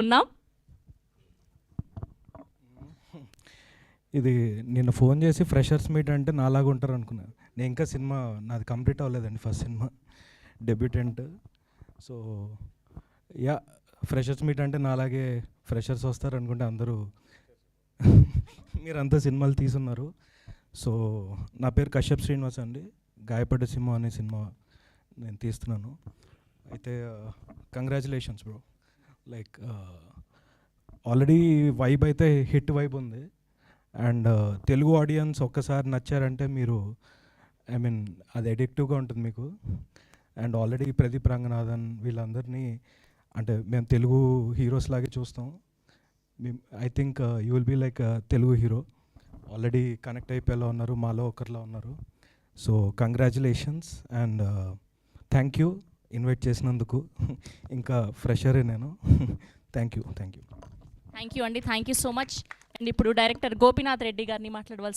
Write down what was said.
ఉన్నాం. ఇది నిన్న ఫోన్ చేసి ఫ్రెషర్స్ మీట్ అంటే నాలాగా ఉంటారు అనుకున్నాను. నేను ఇంకా సినిమా నాది కంప్లీట్ అవ్వలేదండి, first cinema debutante. So yeah, freshers meet అంటే నాలాగే ఫ్రెషర్స్ వస్తారు అనుకుంటే అందరూ మీరంతా సినిమాలు తీసున్నారు. సో నా పేరు కశ్యప్ శ్రీనివాస్ అండి. గాయపడ్డ సింహం అనే సినిమా నేను తీస్తున్నాను. అయితే congratulations bro. Like already vibe అయితే హిట్ వైబ్ ఉంది. అండ్ తెలుగు ఆడియన్స్ ఒక్కసారి నచ్చారంటే మీరు ఐ మీన్ అది అడిక్టివ్గా ఉంటుంది మీకు. అండ్ ఆల్రెడీ ప్రదీప్ రంగనాథన్ వీళ్ళందరినీ అంటే మేము తెలుగు హీరోస్ లాగే చూస్తాం. I think you will be like Telugu hero. Already connect అయిపోయేలా ఉన్నారు, మాలో ఒకరిలా ఉన్నారు. So congratulations and thank you invite చేసినందుకు. ఇంకా ఫ్రెషరే నేను. థ్యాంక్ యూ అండి. Thank you so much. And ఇప్పుడు డైరెక్టర్ గోపీనాథ్ రెడ్డి గారిని మాట్లాడవలసి